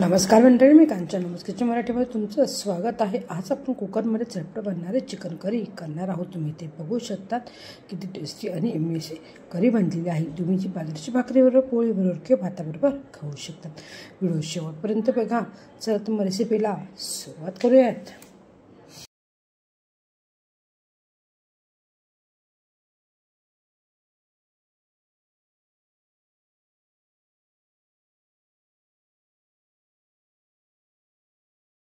नमस्कार मंडळी, मी कांचन नमस्कारच्या मराठीमध्ये तुमचं स्वागत आहे। आज आपण कुकरमध्ये झटपट बनणारे चिकन करी करणार आहोत। तुम्ही ते बघू शकतात किती टेस्टी आणि यम्मी करी बनलेली आहे। तुम्ही जी बाजरीची भाकरीबरोबर, पोळीबरोबर किंवा भाताबरोबर खाऊ शकता। व्हिडिओ शेवटपर्यंत बघा। चला तर रेसिपीला सुरुवात करूयात।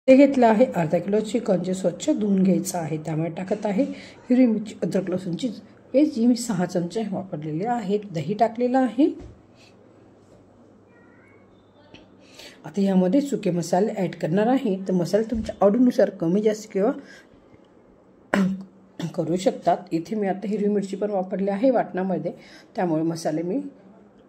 ते घेतलं आहे अर्धा किलो चिकन, जे स्वच्छ धुवून घ्यायचं आहे। त्यामुळे टाकत आहे हिरवी मिरची, अद्रक लसूणची पेस्ट, जी मी 6 चमचे वापरलेले आहेत। दही टाकलेलं आहे। आता यामध्ये सुके मसाले ऐड करणार आहे। तर मसाले तुमच्या आवडीनुसार कमी जास्त किंवा करू शकतात। इथे मी आता हिरवी मिरची पण वापरली आहे वाटणामध्ये, त्यामुळे मसाले मी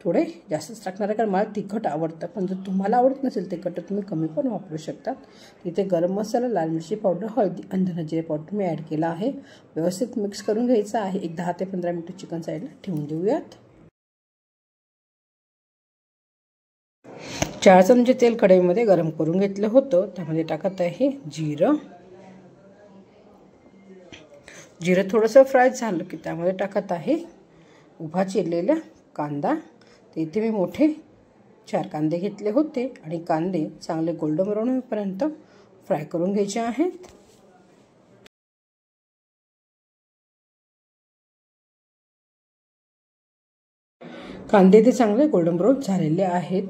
थोडे जास्तच टाकणार आहे, कारण मला तिखट आवडतं। पण जर तुम्हाला आवडत नसेल तिखट तर तुम्ही कमी पण वापरू शकतात। इथे गरम मसाला, लाल मिरची पावडर, हळदी आणि धना जिरे पावडर मी ॲड केला आहे। व्यवस्थित मिक्स करून घ्यायचं आहे। एक 10 ते 15 मिनिट चिकन साईडला ठेवून देऊयात। 4 चमचे तेल कढईमध्ये गरम करून घेतलं होतं। त्यामध्ये टाकत आहे जिरं। जिरं थोडंसं फ्राय झालं की त्यामध्ये टाकत आहे उभा चिरलेला कांदा। तर इथे मी मोठे 4 कांदे घेतले होते आणि कांदे चांगले गोल्डन ब्राऊन होईपर्यंत फ्राय करून घ्यायचे आहेत। कांदे ते चांगले गोल्डन ब्राऊन झालेले आहेत।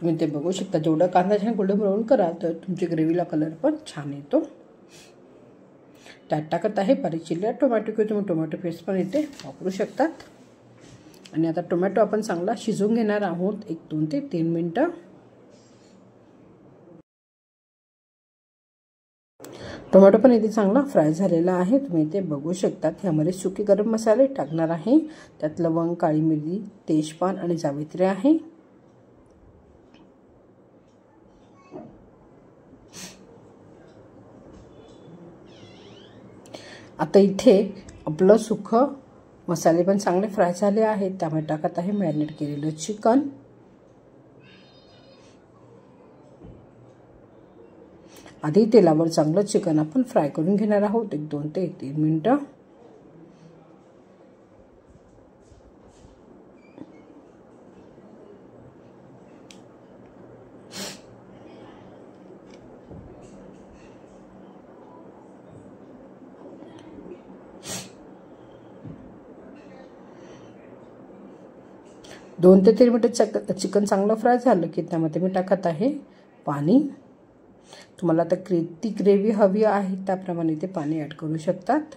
तुम्ही ते बघू शकता। जेवढा कांदा छान गोल्डन ब्राऊन करा तर तुमची ग्रेव्हीला कलर पण छान येतो। त्यात टाकत आहे बारीक चिरलेला टोमॅटो, किंवा तुम्ही टोमॅटो पेस्ट पण इथे वापरू शकतात। आणि आता टोमॅटो आपण चांगला शिजवून घेणार आहोत 1, 2 ते 3 मिनिटं। टोमॅटो पण इथे चांगला फ्राय झालेला आहे। तुम्ही इथे बघू शकता। यामध्ये सुके गरम मसाले टाकणार आहे। त्यात लवंग, काळी मिरी, तेजपान आणि जावित्री आहे। आता इथे आपलं सुखं मसाले पण चांगले फ्राय झाले आहेत। त्यामुळे टाकत आहे मॅरिनेट केलेलं चिकन। आधी तेलावर चांगलं चिकन आपण फ्राय करून घेणार आहोत 1, 2 ते 3 मिनिटं। दोन ते 3 मिनिटं चिकन चांगलं फ्राय झालं की त्यामध्ये मी टाकत आहे पाणी। तुम्हाला आता ती ग्रेव्ही हवी आहे त्याप्रमाणे ते पाणी ॲड करू शकतात।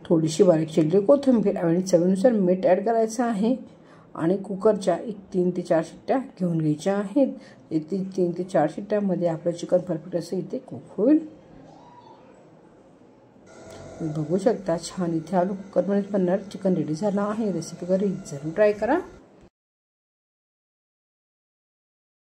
थोडीशी बारीक चिरलेली कोथिंबीर आणि चवीनुसार मीठ ॲड करायचं आहे। आणि कुकरच्या 3 ते 4 शिट्ट्या घेऊन घ्यायच्या आहेत। 3 ते 4 शिट्ट्यामध्ये आपलं चिकन परफेक्ट असं इथे कुक होईल। बघू शकता छान इथे आलू कुकरमध्ये बनणार चिकन रेडी झालं आहे। रेसिपी घरी जरूर ट्राय करा।